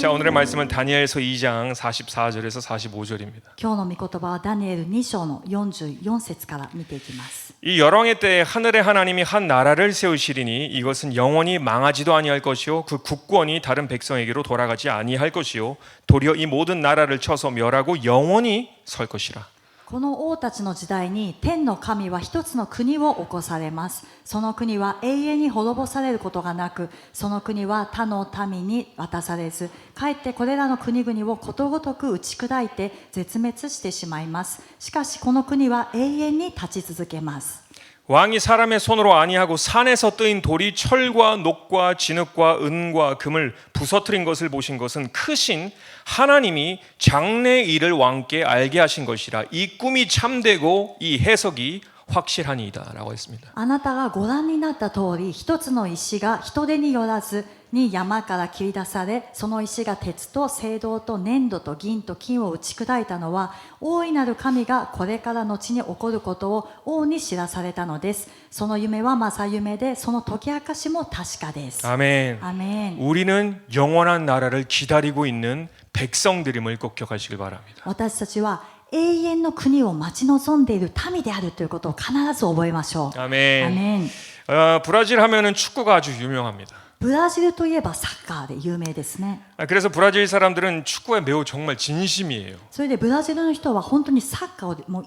자, 오늘의 말씀은 다니엘서 2장 44절에서 45절입니다. 今日の御言葉はダニエル2章の44節から見ていきます。 이 열왕의 때에 하늘의 하나님이 한 나라를 세우시리니 이것은 영원히 망하지도 아니할 것이요 그 국권이 다른 백성에게로 돌아가지 아니할 것이요 도리어 이 모든 나라를 쳐서 멸하고 영원히 설 것이라. この王たちの時代に天の神は一つの国を起こされます。その国は永遠に滅ぼされることがなく、その国は他の民に渡されず、かえってこれらの国々をことごとく打ち砕いて絶滅してしまいます。しかしこの国は永遠に立ち続けます。 왕이 사람의 손으로 아니하고 산에서 뜨인 돌이 철과 녹과 진흙과 은과 금을 부서뜨린 것을 보신 것은 크신 하나님이 장래의 일을 왕께 알게 하신 것이라. 이 꿈이 참되고 이 해석이 확실하니이다 라고 했습니다. あなたがご覧になった通り、一つの石が人手によらずに山から切り出され、その石が鉄と青銅と粘土と銀と金を打ち砕いたのは、大いなる神がこれから後に起こることを王に知らされたのです。その夢は正夢で、その解き明かしも確かです。 아멘. 아멘. 우리는 영원한 나라를 기다리고 있는 백성들임을 꼭 기억하시길 바랍니다. 私たちは永遠の国を待ち望んでいる民であるということを必ず覚えましょう。 아멘. 아멘. 브라질 하면은 축구가 아주 유명합니다. ブラジルといえばサッカーで有名ですね。 그래서 브라질 사람들은 축구에 매우 정말 진심이에요. それでブラジルの人は本当にサッカーをもう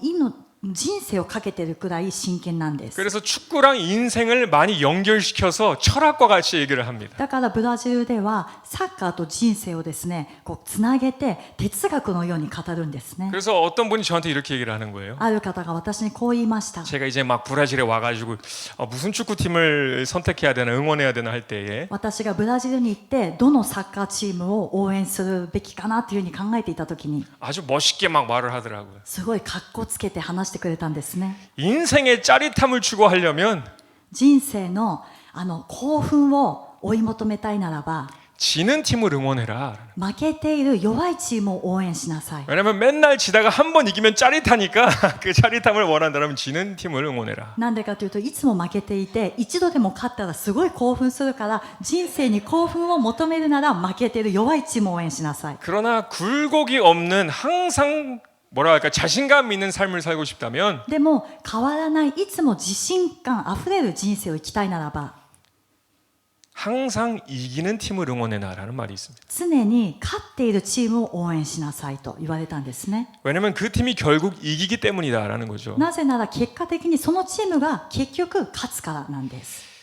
人生をかけてるくらい真剣なんです。 그래서 축구랑 인생을 많이 연결시켜서 철학과 같이 얘기를 합니다. だからブラジルではサッカーと人生をですね、こうつなげて哲学のように語るんですね。 그래서 어떤 분이 저한테 이렇게 얘기를 하는 거예요. ある方が私にこう言いました。 제가 이제 막 브라질에 와가지고 무슨 축구팀을 선택해야 되나 응원해야 되나 할 때에 私がブラジルに行ってどのサッカーチームを応援するべきかなというふうに考えていたときに、 아주 멋있게 막 말을 하더라고요. すごい格好つけて話してくれたんですね。 인생의 짜릿함을 추구하려면 人生の興奮を追い求めたいならば、 지는 팀을 응원해라. 負けている弱いチームを応援しなさい。 왜냐면 맨날 지다가 한 번 이기면 짜릿하니까 그 짜릿함을 원한다면 지는 팀을 응원해라. なんでかというと、いつも負けていて一度でも勝ったらすごい興奮するから、人生に興奮を求めるなら負けている弱いチームを応援しなさい。 그러나 굴곡이 없는 항상 뭐라 할까 자신감 있는 삶을 살고 싶다면 でも変わらないいつも自信感あふれる人生を生きたいならば、 항상 이기는 팀을 응원해라라는 말이 있습니다. 常に勝っているチームを応援しなさいと言われたんですね。 왜냐면 그 팀이 결국 이기기 때문이다라는 거죠. なぜなら結果的にそのチームが結局勝つからなんです。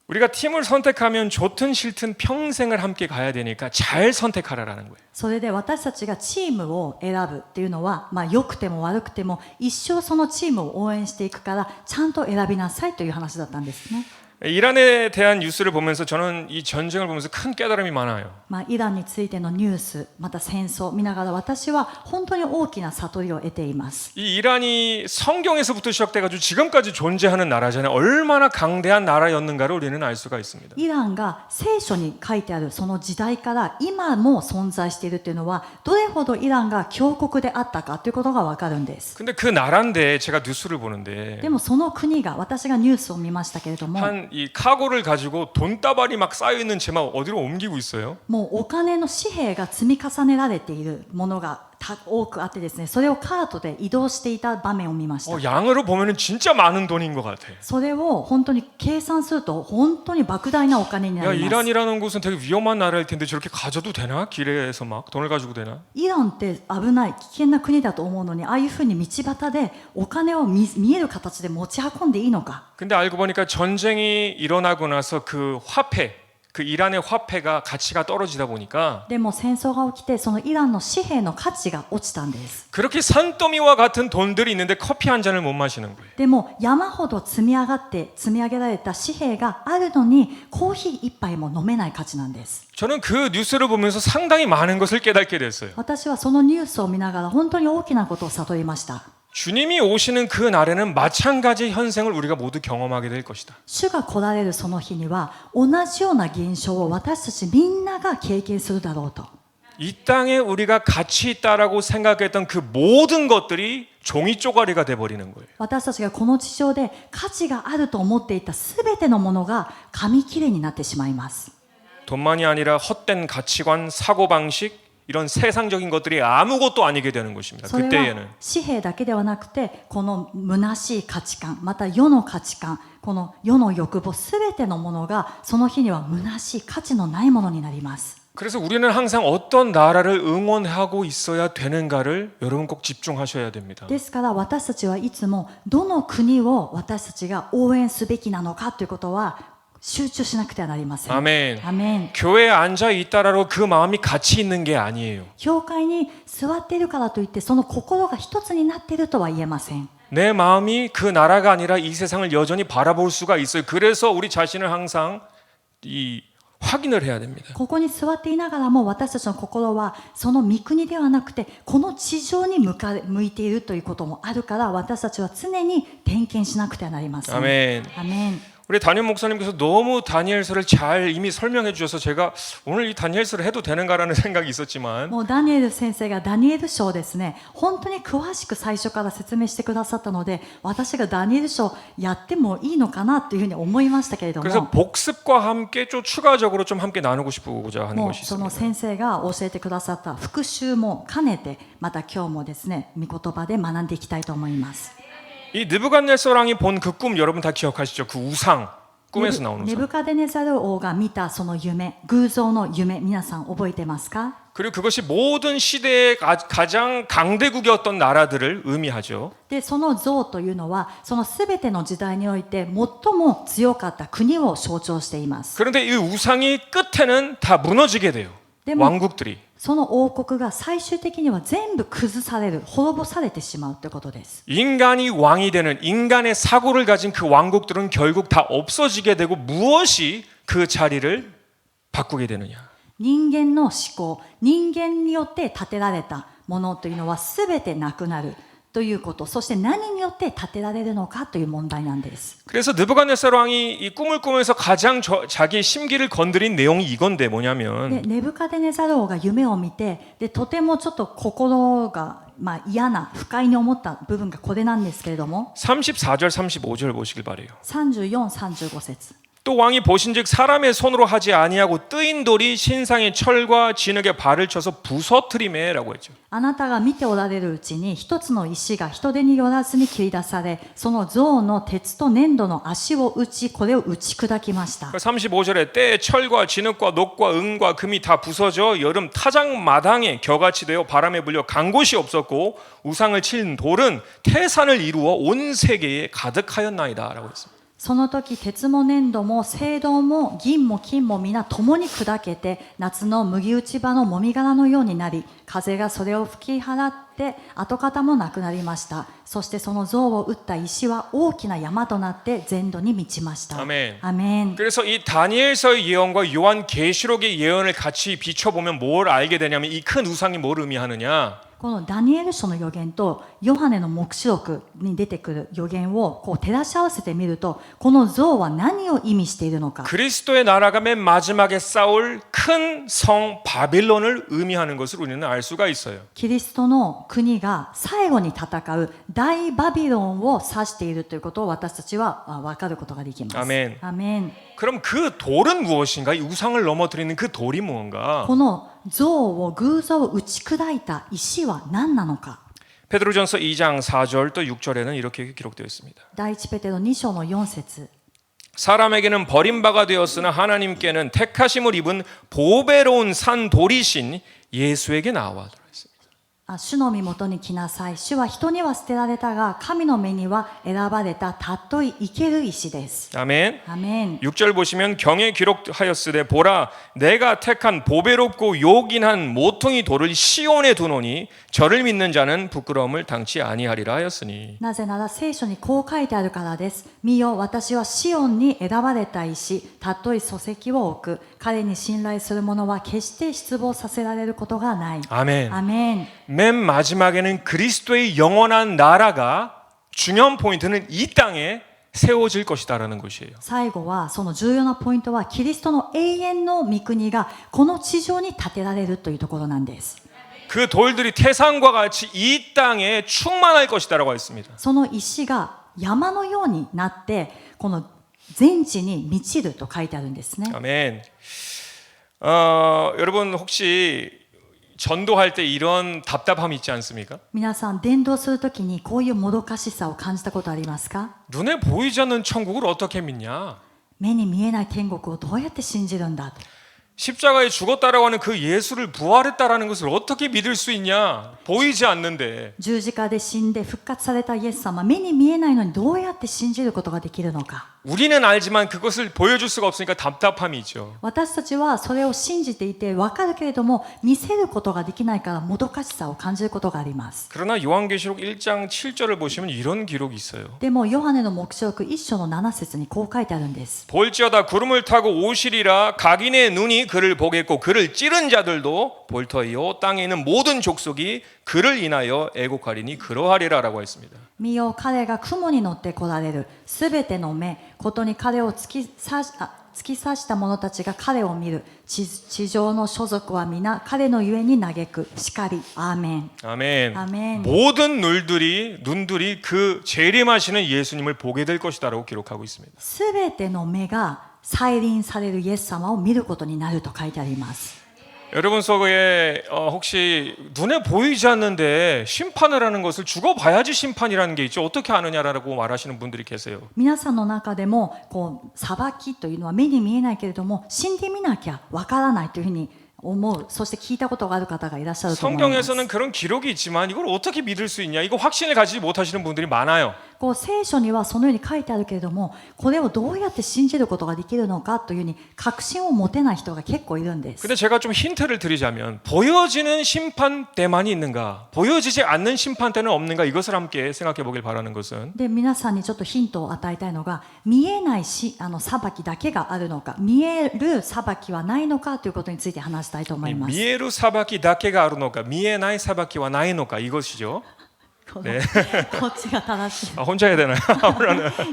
우리가 팀을 선택하면 좋든 싫든 평생을 함께 가야 되니까 잘 선택하라라는 거예요. それで私たちがチームを選ぶっていうのは、良くても悪くても一生そのチームを応援していくからちゃんと選びなさいという話だったんですね。 이란에 대한 뉴스를 보면서 저는 이 전쟁을 보면서 큰 깨달음이 많아요. イランについてのニュース、また戦争を見ながら私は本当に大きな悟りを得ています。 이 이란이 성경에서부터 시작돼가지고 지금까지 존재하는 나라잖아요. 얼마나 강대한 나라였는가를 우리는 알 수가 있습니다. イランが聖書に書いてあるその時代から今も存在しているというのは、どれほどイランが強国であったかということがわかるんです。 근데 그 나라인데 제가 뉴스를 보는데 でもその国が、私がニュースを見ましたけれども、 한 이 카고를 가지고 돈다발이 막 쌓여 있는 채 막 어디로 옮기고 있어요. もうお金の紙幣が積み重ねられているものが多くあってですね、それをカートで移動していた場面を見ました。 양으로 보면은 진짜 많은 돈인 것 같아. それを本当に計算すると本当に莫大なお金にな 야 ります。 이란이라는 곳은 되게 위험한 나라일 텐데 저렇게 가져도 되나? 길에서 막 돈을 가지고 되나? イランって危ない危険な国だと思うのに、ああいうふうに道端でお金を見える形で持ち運んでいいのか。 근데 알고 보니까 전쟁이 일어나고 나서 그 화폐, 그 이란의 화폐가 가치가 떨어지다 보니까 でも戦争が起きて、そのイランの紙幣の価値が落ちたんです。 그렇게 산더미와 같은 돈들이 있는데 커피 한 잔을 못 마시는 거예요. でも山ほど積み上げられた紙幣があるのに、コーヒー一杯も飲めない価値なんです。 저는 그 뉴스를 보면서 상당히 많은 것을 깨닫게 됐어요. 私はそのニュースを見ながら本当に大きなことを悟りました。 주님이 오시는 그 날에는 마찬가지 현생을 우리가 모두 경험하게 될 것이다. 主が来られるその日には、同じような現象を私たちみんなが経験するだろうと。 이 땅에 우리가 가치 있다라고 생각했던 그 모든 것들이 종이 쪼가리가 돼버리는 거예요. 私たちがこの地上で価値があると思っていたすべてのものが紙切れになってしまいます。 돈만이 아니라 헛된 가치관, 사고방식, 이런 세상적인 것들이 아무것도 아니게 되는 것입니다. それは 그때에는 紙幣だけではなくてこの虚しい価値観また世の価値観この世の欲望すべてのものがその日には虚しい価値のないものになります。 그래서 우리는 항상 어떤 나라를 응원하고 있어야 되는가를 여러분 꼭 집중하셔야 됩니다. ですから私たちはいつもどの国を私たちが応援すべきなのかということは集中しなくてはなりません。 아멘. アメン。 교회에 앉아 있다라고 그 마음이 같이 있는 게 아니에요. 教会に座っているからといってその心が一つになっているとは言えません。 내 마음이 그 나라가 아니라 이 세상을 여전히 바라볼 수가 있어요. 그래서 우리 자신을 항상 확인을 해야 됩니다. ここに座っていながらも私たちの心はその御国ではなくてこの地上に向いているということもあるから私たちは常に点検しなくてはなりません。 아멘. アメン。 우리 담임 목사님께서 너무 다니엘서를 잘 이미 설명해 주셔서 제가 오늘 이 다니엘서를 해도 되는가라는 생각이 있었지만 もうダニエル先生がダニエル書をですね本当に詳しく最初から説明してくださったので私がダニエル書やってもいいのかなというふうに思いましたけれど 그래서 も 복습과 함께 좀 추가적으로 좀 함께 나누고 싶고자 하는 もう 것이 その 있습니다. 先生が教えてくださった復習も兼ねてまた今日もですね御言葉で学んでいきたいと思います。 이 느부갓네살 왕이 본 그 꿈 여러분 다 기억하시죠? 그 우상, 꿈에서 나오는 ネ 우상. ブカデネザル王が見たその夢偶像の夢皆さん覚えてますか？ 그리고 그것이 모든 시대의 가장 강대국이었던 나라들을 의미하죠. でその像というのはその全ての時代において最も強かった国を象徴しています。 그런데 이 우상이 끝에는 다 무너지게 돼요. 뭐- 왕국들이. その王国が最終的には全部崩される滅ぼされてしまうということです。 인간이 왕이 되는 인간의 사고를 가진 그 왕국들은 결국 다 없어지게 되고 무엇이 그 자리를 바꾸게 되느냐. 人間の思考人間によって建てられたものというのは全てなくなるということそして何によって建てられるのかという問題なんです。 그래서 느부갓네살 왕이 이 꿈을 꾸면서 가장 자기 심기를 건드린 내용이 이건데 で 뭐냐면 ネブカデネザル王が夢を見てでとてもちょっと心が、嫌な不快に思った部分がこれなんですけれども 34절 35절 보시길 바래요. 34、35節 또 왕이 보신즉 사람의 손으로 하지 아니하고 뜨인 돌이 신상의 철과 진흙에 발을 쳐서 부서뜨리매라고 했죠. あなたが見ておられるうちに一つの石が人手によらずに切り出されその像の鉄と粘土の足を打ちこれを打ち砕きました。 35절에 때에 철과 진흙과 녹과 은과 금이 다 부서져 여름 타작마당에 겨같이 되어 바람에 불려 간 곳이 없었고 우상을 친 돌은 태산을 이루어 온 세계에 가득하였나이다 라고 했습니다. その時鉄も粘土も青銅も銀も金も皆共に砕けて夏の麦打ち場のもみ殻のようになり風がそれを吹き払って跡形もなくなりました。そしてその像を打った石は大きな山となって全土に満ちました。 아멘. アメン。 그래서 이 다니엘서의 예언과 요한 계시록의 예언을 같이 비춰보면 뭘 알게 되냐면 이 큰 우상이 뭘 의미하느냐. このダニエル書の予言とヨハネの黙示録に出てくる予言をこう照らし合わせてみるとこの像は何を意味しているのか 그리스도의 나라가 맨 마지막에 싸울 큰 성 바빌론을 의미하는 것을 우리는 알 수가 있어요. キリストの国が最後に戦う大バビロンを指しているということを私たちは分かることができます。アメン。アメン。 그럼 그 돌은 무엇인가? 이 우상을 넘어뜨리는 그 돌이 무언가? この像を偶像を打ち砕いた石は何なのか 베드로전서 2장 4절 또 6절에는 이렇게 기록되어 있습니다. 第一ペテロ2章の4節 사람에게는 버림바가 되었으나 하나님께는 택하심을 입은 보배로운 산 돌이신 예수에게 나와. 主の身元に来なさい。主は人には捨てられたが、神の目には選ばれた尊い生ける石です。 아멘. アメン。 6절 보시면 경에 기록하였으되 보라 내가 택한 보배롭고 요긴한 모퉁이 돌을 시온에 두노니 저를 믿는 자는 부끄러움을 당치 아니하리라 하였으니. なぜなら聖書にこう書いてあるからです。見よ、私はシオンに選ばれた石、尊い礎石を置く。彼に信頼する者は決して失望させられることがない。 아멘. アメン。 맨 마지막에는 그리스도의 영원한 나라가 중요한 포인트는 이 땅에 세워질 것이다라는 것이에요. 最後はその重要なポイントはキリストの永遠の御国がこの地上に建てられるというところなんです。 그 돌들이 태산과 같이 이 땅에 충만할 것이다라고 했습니다. その石が山のようになってこの全地に満ちると書いてあるんですね。 아멘. 여러분 혹시 전도할 때 이런 답답함이 있지 않습니까? 皆さん伝道するときにこういうもどかしさを感じたことありますか？ 눈에 보이지 않는 천국을 어떻게 믿냐? 目に見えない天国をどうやって信じるんだと。 십자가에 죽었다라고 하는 그 예수를 부활했다라는 것을 어떻게 믿을 수 있냐? 보이지 않는데. 十字架で死んで復活されたイエス様、目に見えないのにどうやって信じることができるのか。 우리는 알지만 그것을 보여줄 수가 없으니까 답답함이 있죠. 私たちはそれを信じていて分かるけれども見せることができないからもどかしさを感じることがあります。 그러나 요한계시록 1장 7절을 보시면 이런 기록이 있어요. でもヨハネの黙示録1章の7節にこう書いてあるんです。 볼지어다 구름을 타고 오시리라 각인의 눈이 그를 보겠고 그를 찌른 자들도 볼 터이요 땅에 있는 모든 족속이 그를 인하여 애곡하리니 그러하리라라고 했습니다. 見よ彼が雲に乗って来られる。すべての目ことに彼を突き刺した者たちが彼を見る。地上の所属は皆彼のゆえに嘆く。しかり。アーメン。 아멘. 아멘. 모든 눈들이 그 재림하시는 예수님을 보게 될 것이다라고 기록하고 있습니다. すべての目が再臨されるイエス様を見ることになると書いてあります。 여러분 속에 혹시 눈에 보이지 않는데 심판을 하는 것을 죽어봐야지 심판이라는 게 있죠. 어떻게 아느냐라고 말하시는 분들이 계세요. 皆さんの中でもこう裁きというのは目に見えないけれども死んでみなきゃわからないというふうに思う、そして聞いたことがある方がいらっしゃると思います。 성경에서는 그런 기록이 있지만 이걸 어떻게 믿을 수 있냐? 이거 확신을 가지지 못하시는 분들이 많아요. こう聖書にはそのように書いてあるけれどもこれをどうやって信じることができるのかというふうに確信を持てない人が結構いるんです。 근데 제가 좀 힌트를 드리자면 보여지는 심판 때만이 있는가? 보여지지 않는 심판 때는 없는가? 이것을 함께 생각해 보길 바라는 것은 で皆さんにちょっとヒントを与えたいのが見えない裁きだけがあるのか見える裁きはないのかということについて話したいと思います。 미에루 사바키 다케가 아르노가 미에나이 사바키와 나이노가 이것이죠. こっちが正しい。 혼자 해야 되나요?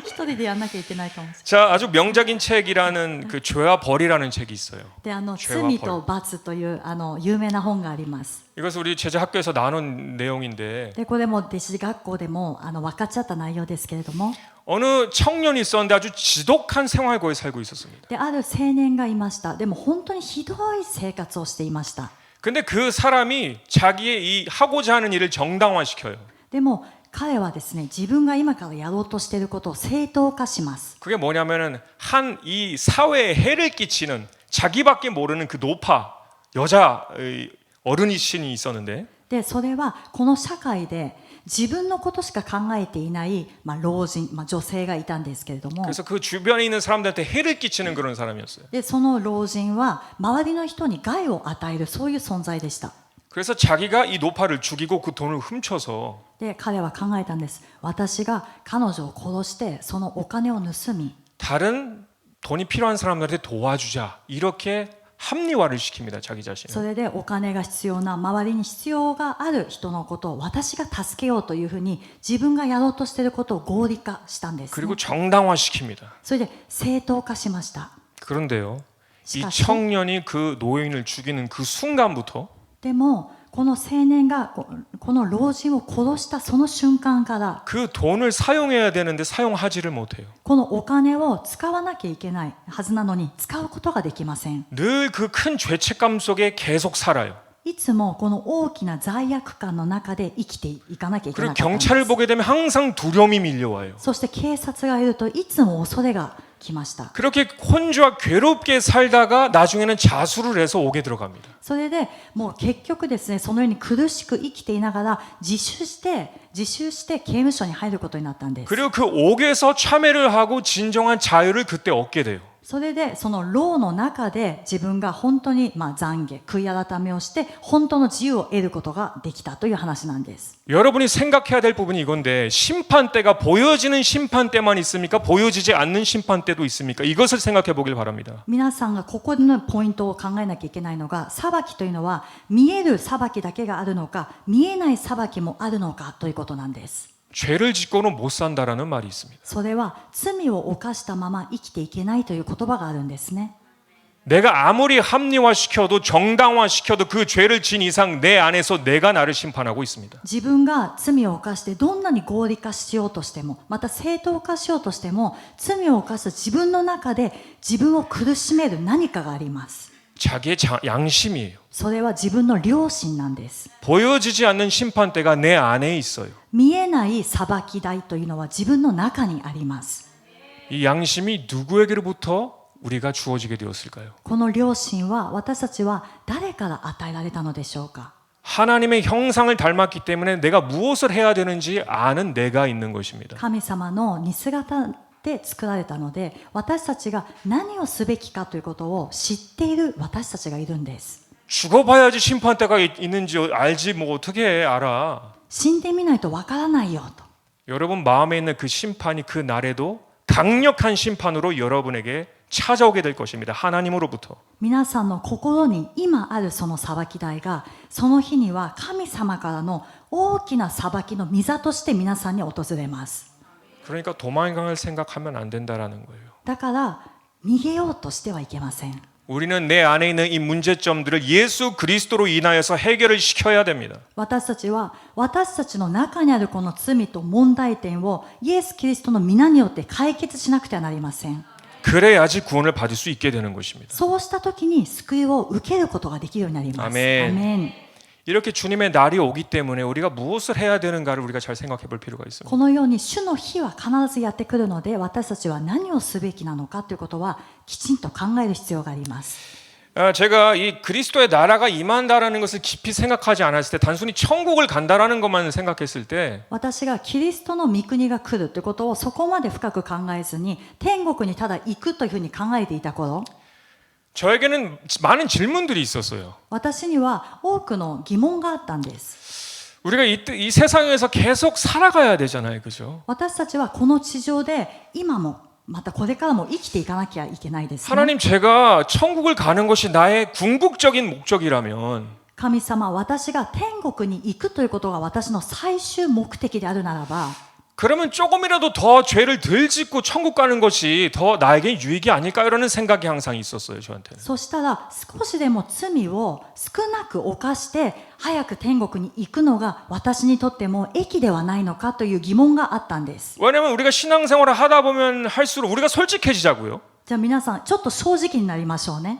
一人でやんなきゃいけないかもしれない。 자, 아주 명작인 책이라는 그 죄와 벌이라는 책이 있어요. で죄와 罪と罰という有名な本があります。 이것을 우리 제자 학교에서 나눈 내용인데 でこれも弟子学校でも分かっちゃった内容ですけれども 어느 청년이 있었는데 아주 지독한 생활고에 살고 있었습니다. である青年がいました。でも本当にひどい生活をしていました。 근데 그 사람이 자기의 이 하고자 하는 일을 정당화시켜요. でも彼はですね自分が今からやろうとしていることを正当化します。 그게 뭐냐면은 한 이 사회에 해를 끼치는 자기밖에 모르는 그 노파 여자 어른이신이 있었는데 でそれはこの社会で自分のことしか考えていない、老人、女性がいたんですけれども 그래서 그 주변에 있는 사람들한테 해를 끼치는 그런 사람이었어요. でその老人は周りの人に害を与えるそういう存在でした。 그래서 자기가 이 노파를 죽이고 그 돈을 훔쳐서 で彼は考えたんです。私が彼女を殺してそのお金を盗み 다른 돈이 필요한 사람들한테 도와주자 이렇게 합리화를 시킵니다. 자기 そ 자신을. れでお金が必要な周りに必要がある人のことを私が助けようというふうに自分がやろうとしていることを合理化したんです、ね、 그리고 정당화시킵니다. それで正当化しました。 그런데요. 이 시카시? 청년이 그 노인을 죽이는 그 순간부터 でもこの青年がこの老人を殺したその瞬間から 그 돈을 사용해야 되는데 사용하지를 못해요. このお金を使わなきゃいけないはずなのに使うことができません。 늘 그 큰 죄책감 속에 계속 살아요. いつもこの大きな罪悪感の中で生きていかなきゃいけな 그리고 かったんです。 경찰을 보게 되면 항상 두려움이 밀려와요. そして警察がいるといつも恐れが来ました。 그렇게 혼자 괴롭게 살다가 나중에는 자수를 해서 옥에 들어갑니다. それでもう結局ですねそのように苦しく生きていながら自首して刑務所に入ることになったんです。 그리고 그 옥에서 참회를 하고 진정한 자유를 그때 얻게 돼요. それでその牢の中で自分が本当に懺悔悔い改めをして本当の自由を得ることができたという話なんです。 여러분이 생각해야 될 부분이 이건데 심판대가 보여지는 심판대만 있습니까? 보여지지 않는 심판대도 있습니까? 이것을 생각해 보길 바랍니다. 皆さんがここのポイントを考えなきゃいけないのが裁きというのは見える裁きだけがあるのか見えない裁きもあるのかということなんです。 죄를 짓고는 못 산다라는 말이 있습니다. それは罪を犯したまま生きていけないという言葉があるんですね。 내가 아무리 합리화시켜도 정당화시켜도 그 죄를 진 이상 내 안에서 내가 나를 심판하고 있습니다. 自分が罪を犯してどんなに合理化しようとしてもまた正当化しようとしても罪を犯す自分の中で自分を苦しめる何かがあります。 자기의 양심이에요. それは自分の良心なんです。 보여지지 않는 심판대가 내 안에 있어요. 見えない裁き台というのは自分の中にあります。 이 양심이 누구에게로부터 우리가 주어지게 되었을까요? この良心は私たちは誰から与えられたのでしょうか。 하나님의 형상을 닮았기 때문에 내가 무엇을 해야 되는지 아는 내가 있는 것입니다. 神様の似姿で作られたので、私たちが何をすべきかということを知っている私たちがいるんです。 죽어봐야지 심판대가 있는지 알지 뭐 어떻게 알아. 死んでみないとわからないよと。 여러분 마음에 있는 그 심판이 그 날에도 강력한 심판으로 여러분에게 찾아오게 될 것입니다. 하나님으로부터. 皆さんの心に今あるその裁き台が、その日には神様からの大きな裁きの御座として皆さんに訪れます。 그러니까 도망갈 생각하면 안 된다라는 거예요. だから逃げようとしてはいけません。 우리는 내 안에 있는 이 문제점들을 예수 그리스도로 인하여서 해결을 시켜야 됩니다. 私たちは私たちの中にあるこの罪と問題点をイエス・キリストの皆によって解決しなくてはなりません。 그래야지 구원을 받을 수 있게 되는 것입니다. そうした時に救いを受けることができるようになります。 아멘. アメン。 이렇게 주님의 날이 오기 때문에 우리가 무엇을 해야 되는가를 우리가 잘 생각해 볼 필요가 있습니다. このように主の日は必ずやってくるので、私たちは何をすべきなのかということはきちんと考える必要があります。 제가 이 그리스도의 나라가 임한다라는 것을 깊이 생각하지 않았을 때 단순히 천국을 간다라는 것만 생각했을 때 私がキリストの御国が来るということをそこまで深く考えずに天国にただ行くというふうに考えていた頃、 저에게는 많은 질문들이 있었어요. 私には多くの疑問があったんです。 우리가 이 세상에서 계속 살아가야 되잖아요, 그죠? 私たちはこの地上で今もまたこれからも生きていかなきゃいけないですね。 하나님, 제가 천국을 가는 것이 나의 궁극적인 목적이라면 神様、私が天国に行くということが私の最終目的であるならば、 그러면 조금이라도 더 죄를 덜 짓고 천국 가는 것이 더 나에게 유익이 아닐까요라는 생각이 항상 있었어요, 저한테는. そしたら少しでも罪を少なく犯して早く天国に行くのが私にとっても益ではないのかという疑問があったんです。 왜냐면 우리가 신앙생활을 하다 보면 할수록 우리가 솔직해지자고요. じゃあ皆さんちょっと正直になりましょうね。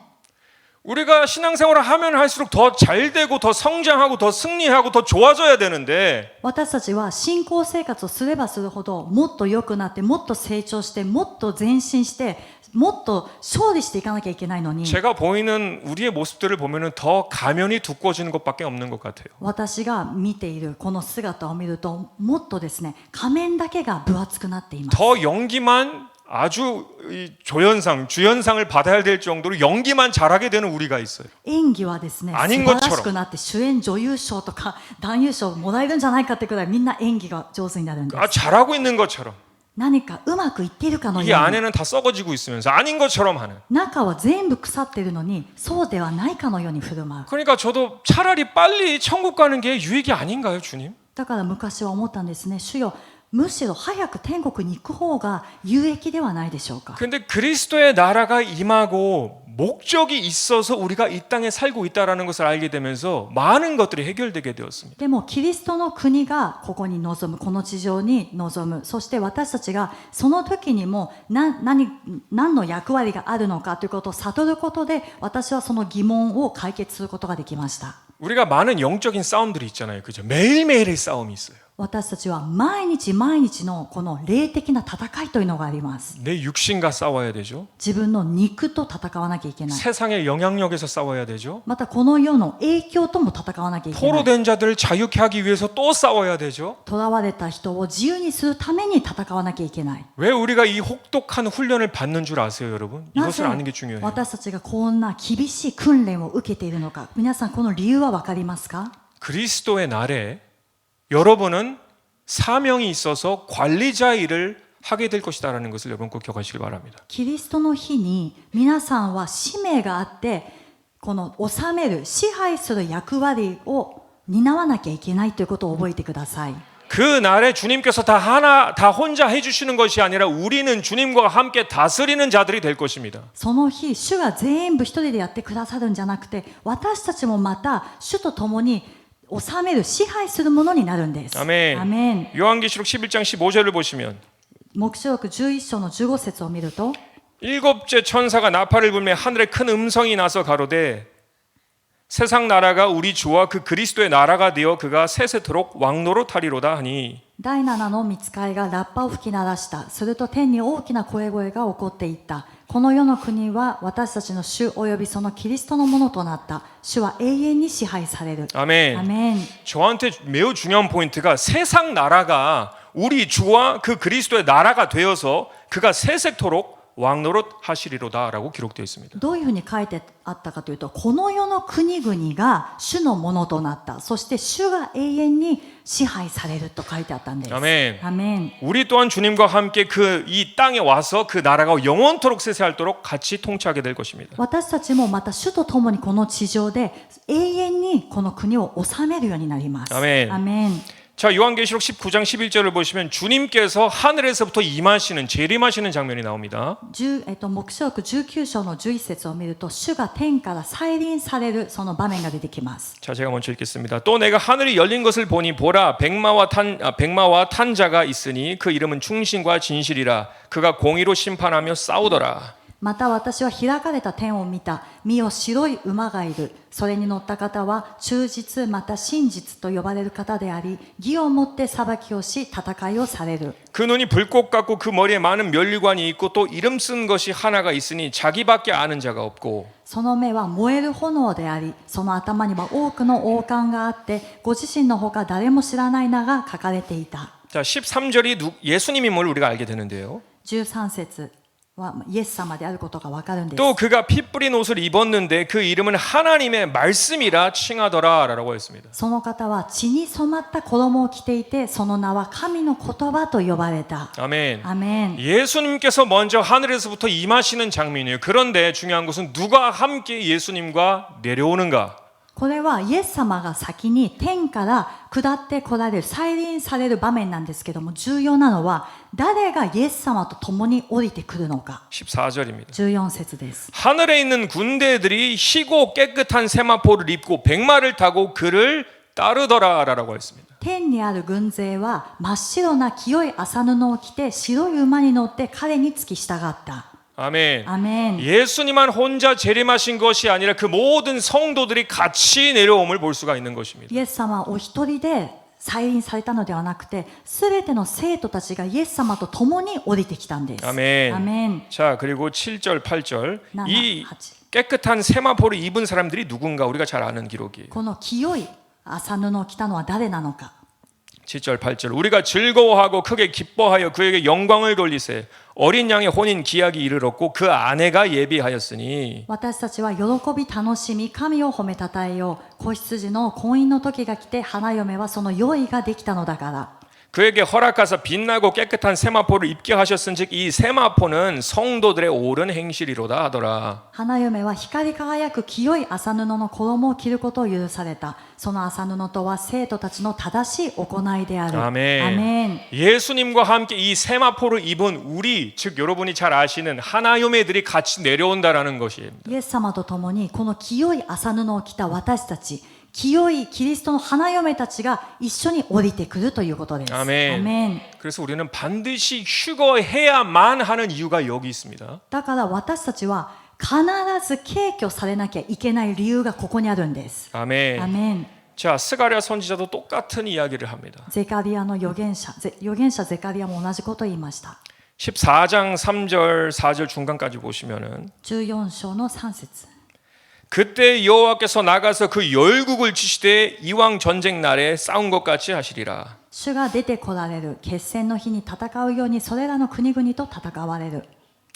우리가 신앙생활을 하면 할수록 더 잘 되고 더 성장하고 더 승리하고 더 좋아져야 되는데 私たちは信仰生活をすればするほどもっと良くなってもっと成長してもっと前進してもっと勝利していかなきゃいけないのに、 제가 보이는 우리의 모습들을 보면은 더 가면이 두꺼워지는 것밖에 없는 것 같아요. 私が見ているこの姿を見るともっとですね、仮面だけが分厚くなっています。 더 연기만 아주 주연상을 받아야 될 정도로 연기만 잘하게 되는 우리가 있어요. 演技はですね、素 아닌 晴ら 것처럼 しくなって主演女優賞とか男優賞もらえるんじゃないかってくらいみんな演技が上手になるんです。 잘하고 있는 것처럼 何かうまくいっているかの 이게 ように、 안에는 다 썩어지고 있으면서 아닌 것처럼 하는. 中は全部腐っているのにそうではないかのように振る舞う。 그러니까 저도 차라리 빨리 천국 가는 게 유익이 아닌가요, 주님? だから昔は思ったんですね。主よ、むしろ早く天国に行く方が有益ではないでしょうか。 근데 그리스도의 나라가 임하고 목적이 있어서 우리가 이 땅에 살고 있다라는 것을 알게 되면서 많은 것들이 해결되게 되었습니다. でもキリストの国がここに臨む、この地上に臨む、そして私たちがその時にも何の役割があるのかということを悟ることで、私はその疑問を解決することができました。 우리가 많은 영적인 싸움들이 있잖아요, 그죠? 매일매일의 싸움이 있어요. 私たちは毎日毎日のこの霊的な戦いというのがあります。 내 육신과 싸워야 되죠. 自分の肉と戦わなきゃいけない。 세상의 영향력에서 싸워야 되죠. またこの世の影響とも戦わなきゃいけない。 포로된 자들을 자유케 하기 위해서 또 싸워야 되죠. 囚われた人を自由にするために戦わなきゃいけない。 왜 우리가 이 혹독한 훈련을 받는 줄 아세요, 여러분? なぜ 이것을 아는 게 중요해요. 私たちがこんな厳しい訓練を受けているのか、皆さんこの理由は分かりますか？ 그리스도의 날에 여러분은 사명이 있어서 관리자 일을 하게 될 것이다라는 것을 여러분 꼭 기억하시길 바랍니다. キリストの日に皆さんは使命があって、この治める、支配する役割を担わなきゃいけないということを覚えてください。 그 날에 주님께서 다 혼자 해주시는 것이 아니라 우리는 주님과 함께 다스리는 자들이 될 것입니다. その日、主が全部一人でやってくださるんじゃなくて、私たちもまた主と共に治める、支配するものになるんです。 아멘. アメン。 요한계시록 11장 15절을 보시면 黙示録11章の15節を見ると、 일곱째 천사가 나팔을 불며 하늘에 큰 음성이 나서 가로되 세상 나라가 우리 주와 그 그리스도의 나라가 되어 그가 세세토록 왕노릇하리로다 하니 第七の御使いがラッパを吹き鳴らした。すると天に大きな声が起こっていった。この世の国は私たちの主およびそのキリストのものとなった。主は永遠に支配される。 아멘. 아멘. 저한테 매우 중요한 포인트가 세상 나라가 우리 주와 그 그리스도의 나라가 되어서 그가 세세토록 왕노릇 하시리로다라고 기록되어 있습니다. どういうふうに書いてあったかというと、この世の国々が主のものとなった。そして主が永遠に支配されると書いてあったんです。 아멘. アメン。 우리 또한 주님과 함께 그 이 땅에 와서 그 나라가 영원토록 세세할도록 같이 통치하게 될 것입니다. 私たちもまた主と共にこの地上で永遠にこの国を治めるようになります。アメン。アメン。 자, 요한계시록 19장 11절을 보시면 주님께서 하늘에서부터 임하시는 재림하시는 장면이 나옵니다. 黙示録19章の11節を見ると、主が天から再臨されるその場面が出てきます。 자, 제가 먼저 읽겠습니다. 또 내가 하늘이 열린 것을 보니 보라 백마와 탄 자가 있으니 그 이름은 충신과 진실이라 그가 공의로 심판하며 싸우더라. また私は開かれた天を見た。見よ白い馬がいる。それに乗った方は忠実また真実と呼ばれる方であり、義をもって裁きをし戦いをされる。 그 눈이 불꽃 같고 그 머리에 많은 면류관이 있고 또 이름 쓴 것이 하나가 있으니 자기밖에 아는 자가 없고 その目は燃える炎であり、その頭には多くの王冠があって、ご自身のほか誰も知らない名が書かれていた。 자, 13절이 예수님임을 우리가 알게 되는데요. 13節はイエス様であることがわかるんです。 또 그가 피 뿌린 옷을 입었는데 그 이름은 하나님의 말씀이라 칭하더라라고 했습니다. その方は血に染まった衣を着ていて、その名は神の言葉と呼ばれた。 아멘. アメン。 예수님께서 먼저 하늘에서부터 임하시는 장면이에요. 그런데 중요한 것은 누가 함께 예수님과 내려오는가? これはイエス様が先に天から下って来られる、再臨される場面なんですけども、重要なのは誰がイエス様と共に降りてくるのか。 14절입니다. 14節です。 하늘에 있는 군대들이 희고 깨끗한 세마포를 입고 백마를 타고 그를 따르더라라고 했습니다. 天にある軍勢は真っ白な清い麻布を着て白い馬に乗って彼に付き従った。 아멘. 아멘. 예수님만 혼자 재림하신 것이 아니라 그 모든 성도들이 같이 내려옴을 볼 수가 있는 것입니다. イエス様はお一人で再臨されたのではなくて、すべての生徒たちがイエス様と共に降りてきたんです。 아멘. アメン。 자, 그리고 7절, 8절. 7, 이 8. 깨끗한 세마포를 입은 사람들이 누군가 우리가 잘 아는 기록이에요. この清い麻布を着たのは誰なのか。 7절, 8절. 우리가 즐거워하고 크게 기뻐하여 그에게 영광을 돌리세. 어린 양의 혼인 기약이 이르렀고 그 아내가 예비하였으니 私たちは喜び楽しみ神を褒めたたえよう。子羊の婚姻の時が来て花嫁はその用意ができたのだから。 그에게 허락하사 빛나고 깨끗한 세마포를 입게 하셨은즉 이 세마포는 성도들의 옳은 행실이로다 하더라. 花嫁は光り輝く清い麻布の衣を着ることを許された。その麻布とは生徒たちの正しい行いである。 아멘. アメン。 예수님과 함께 이 세마포를 입은 우리, 즉 여러분이 잘 아시는 하나요매들이 같이 내려온다라는 것입니다. イエス様と共にこの清い麻布を着た私たち、清いキリストの花嫁たちが一緒に降りてくるということです。 아멘. アメン。 그래서 우리는 반드시 휴거해야만 하는 이유가 여기 있습니다. だから私たちは必ず敬虚されなきゃいけない理由がここにあるんです。 아멘. アメン。 자, 스가랴 선지자도 똑같은 이야기를 합니다. ゼカリアの預言者ゼカリアも同じことを言いました。 14장 3절 4절 중간까지 보시면은 14章の3節。 그때 여호와께서 나가서 그 열국을 치시되 이왕 전쟁 날에 싸운 것 같이 하시리라. 主が出てこられる決戦の日に戦うようにそれらの国々と戦われる。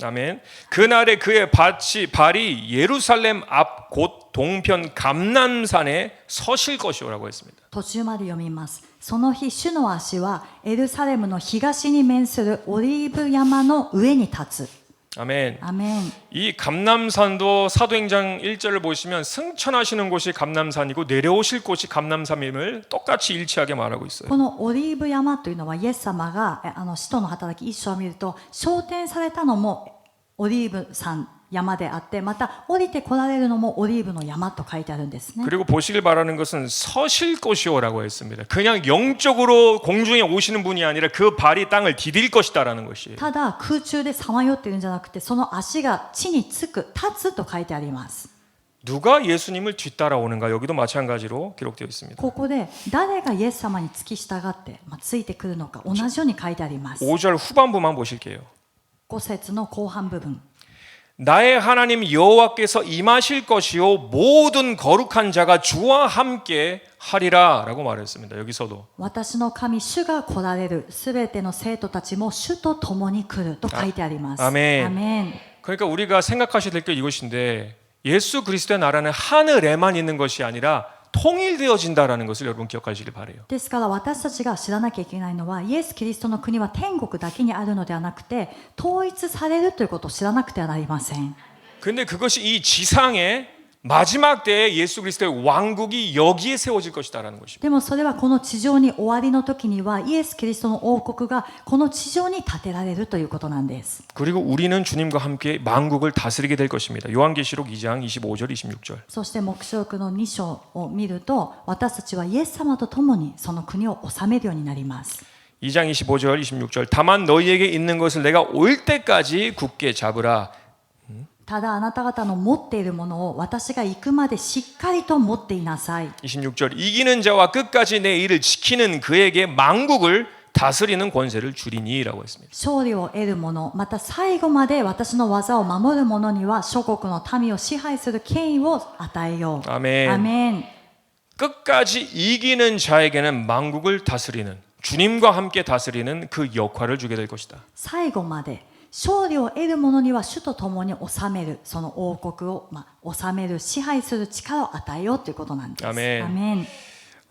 아멘. 그날에 그의 발이 예루살렘 앞 곧 동편 감람산에 서실 것이오라고 했습니다. 途中まで読みます。その日主の足はエルサレムの東に面するオリーブ山の上に立つ。 아멘. アメン。 이 감람산도 사도행전 1절을 보시면 승천하시는 곳이 감람산이고 내려오실 곳이 감람산임을 똑같이 일치하게 말하고 있어요. このオリーブ山というのはイエス様が使徒の働き一章を見ると昇天されたのもオリーブ山山であって、また降りてこられるのもオリーブの山と書いてあるんですね。 그리고 보시길 바라는 것은 서실 것이오라고 했습니다. 그냥 영적으로 공중에 오시는 분이 아니라 그 발이 땅을 디딜 것이다라는 것이에요. ただ空中でさまよっているんじゃなくて、その足が地につく、立つと書いてあります。 누가 예수님을 뒤따라오는가? 여기도 마찬가지로 기록되어 있습니다. ここで誰がイエス様に付き従って、ついてくるのか、同じように書いてあります。 5절 후반부만 보실게요. 5節の後半部分。 나의 하나님 여호와께서 임하실 것이요 모든 거룩한 자가 주와 함께 하리라라고 말했습니다. 여기서도 私の神主が来られる、すべての生徒たちも主と共に来ると書いてあります。 아멘. アメン。 그러니까 우리가 생각하셔야 될 게 이것인데 예수 그리스도의 나라는 하늘에만 있는 것이 아니라 통일되어진다라는 것을 여러분 기억하시길 바라요. ですから私たちが知らなきゃいけないのは、イエス・キリストの国は天国だけにあるのではなくて、統一されるということを知らなくてはなりません。 근데 그것이 이 지상에 마지막 때에 예수 그리스도의 왕국이 여기에 세워질 것이다라는 것입니다. でもそれはこの地上に終わりの時には、イエス・キリストの王国がこの地上に建てられるということなんです。 그리고 우리는 주님과 함께 만국을 다스리게 될 것입니다. 요한계시록 2장 25절 26절. そして黙示録の2章を見ると、私たちはイエス様と共にその国を治めるようになります。 2장 25절 26절. 다만 너희에게 있는 것을 내가 올 때까지 굳게 잡으라. ただあなた方の持っているものを私が行くまでしっかりと持っていなさい。 26절. 이기는 자와 끝까지 내 일을 지키는 그에게 만국을 다스리는 권세를 주리니라고 했습니다. 勝利を得る者、また最後まで私の技を守る者には諸国の民を支配する権威を与えよう。 아멘. アメン。 끝까지 이기는 자에게는 만국을 다스리는 주님과 함께 다스리는 그 역할을 주게 될 것이다. 最後まで勝利を得る者には主と共に治める、その王国を、治める、支配する力を与えようということなんです。アメン。アメン。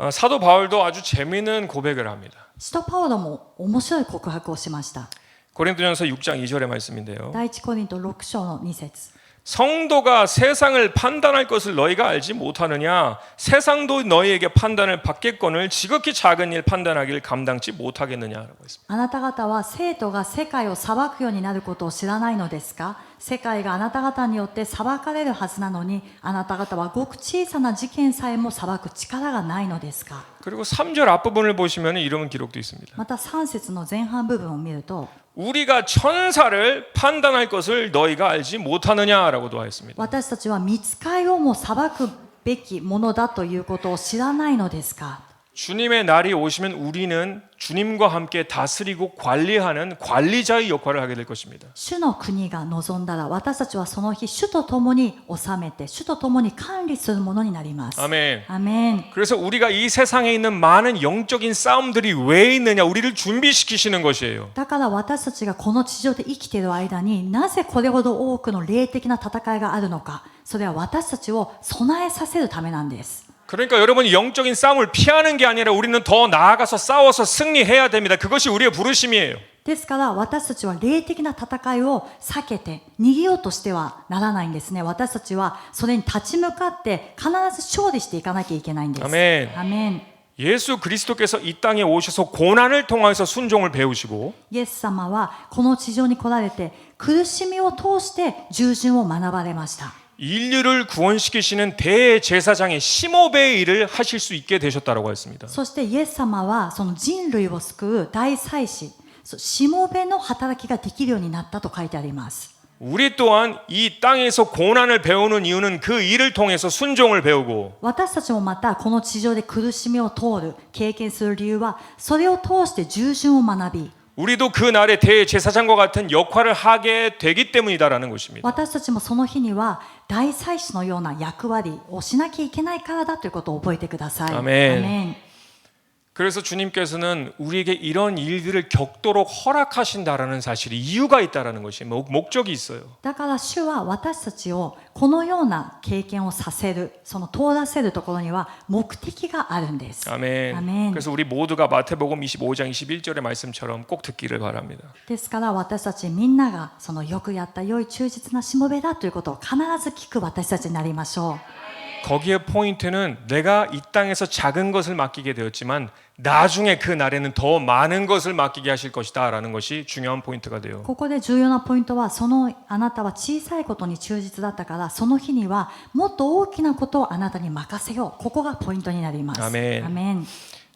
사도 바울도 아주 재미있는 고백을 합니다. 使徒パウロも面白い告白をしました。 고린도전서 6장 2절의 말씀인데요. 第一コリント6章の2節。 성도가 세상을 판단할 것을 너희가 알지 못하느냐? 세상도 너희에게 판단을 받겠거늘 지극히 작은 일 판단하기를 감당치 못하겠느냐라고 했습니다. あなた方は生徒が世界を裁くようになることを知らないのですか？世界があなた方によって裁かれるはずなのに、あなた方はごく小さな事件さえも裁く力がないのですか？ 그리고 3절 앞부분을 보시면 이런 기록도 있습니다. また3節の前半部分を見ると、 우리가 천사를 판단할 것을 너희가 알지 못하느냐라고도 하였습니다. 私たちは御使いをも裁くべきものだということを知らないのですか？ 주님의 날이 오시면 우리는 주님과 함께 다스리고 관리하는 관리자의 역할을 하게 될 것입니다. 主の国が望んだら、私たちはその日主と共に治めて、主と共に管理するものになります。 아멘. アメン。 그래서 우리가 이 세상에 있는 많은 영적인 싸움들이 왜 있느냐, 우리를 준비시키시는 것이에요. だから私たちがこの地上で生きている間に、なぜこれほど多くの霊的な戦いがあるのか、それは私たちを備えさせるためなんです。 그러니까 여러분이 영적인 싸움을 피하는 게 아니라 우리는 더 나아가서 싸워서 승리해야 됩니다. 그것이 우리의 부르심이에요. ですから私たちは霊的な戦いを避けて逃げようとしてはならないんですね。私たちはそれに立ち向かって必ず勝利していかなきゃいけないんです。 아멘. アメン。 예수 그리스도께서 이 땅에 오셔서 고난을 통해서 순종을 배우시고 イエス様はこの地上に来られて苦しみを通して従順を学ばれました。 인류를 구원시키시는 대제사장의 심호배의 일을 하실 수 있게 되셨다라고 했습니다. そしてイエス様はその人類を救う大祭司、しもべの働きができるようになったと書いてあります。 우리 또한 이 땅에서 고난을 배우는 이유는 그 일을 통해서 순종을 배우고 私たちもまたこの地上で苦しみを通る、経験する理由はそれを通して従順を学び、 우리도 그 날에 대제사장과 같은 역할을 하게 되기 때문이다라는 것입니다. 私たちもその日には大祭司のような役割をしなきゃいけないからだということを覚えてください。アメン。アメン。 그래서 주님께서는 우리에게 이런 일들을 겪도록 허락하신다라는 사실이 이유가 있다라는 것이 목적이 있어요. だから主は私たちをこのような経験をさせる、その通らせるところには目的があるんです。 아멘. 아멘. 그래서 우리 모두가 마태복음 25장 21절의 말씀처럼 꼭 듣기를 바랍니다. ですから私たちみんながそのよくやった良い忠実なしもべだということを必ず聞く私たちになりましょう。 거기에 포인트는 내가 이 땅에서 작은 것을 맡기게 되었지만 나중에 그 날에는 더 많은 것을 맡기게 하실 것이다 라는 것이 중요한 포인트가 돼요. ここで重要なポイントは、あなたは小さいことに忠実だったから、その日にはもっと大きなことをあなたに任せよう。ここがポイントになります。アメン。アメン。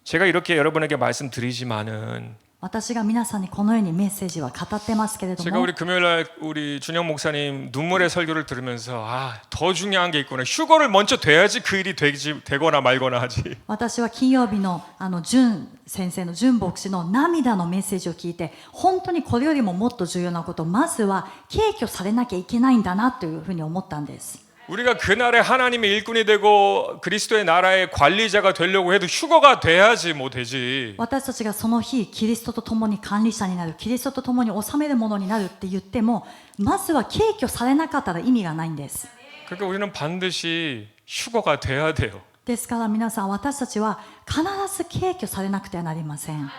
제가 이렇게 여러분에게 말씀드리지만은 私が皆さんにこのようにメッセージは語ってますけれど 제가 も、 우리 금요일날 우리 준영 목사님 눈물의 설교를 들으면서 더 중요한 게 있구나. 휴거를 먼저 돼야지 그 일이 되거나 말거나 하지. 私は金曜日の純先生の純牧師の涙のメッセージを聞いて、本当にこれよりももっと重要なこと、まずは敬虚されなきゃいけないんだなというふうに思ったんです。 우리가 그날에 하나님의 일꾼이 되고 그리스도의 나라의 관리자가 되려고 해도 휴거가 돼야지 뭐 되지. 私たちがその日キリストと共に管理者になる、キリストと共に治めるものになるって言っても、まずは敬虚されなかったら意味がないんです。 그러니까 우리는 반드시 휴거가 돼야 돼요. ですから皆さん、私たちは必ず敬虚されなくてはなりません。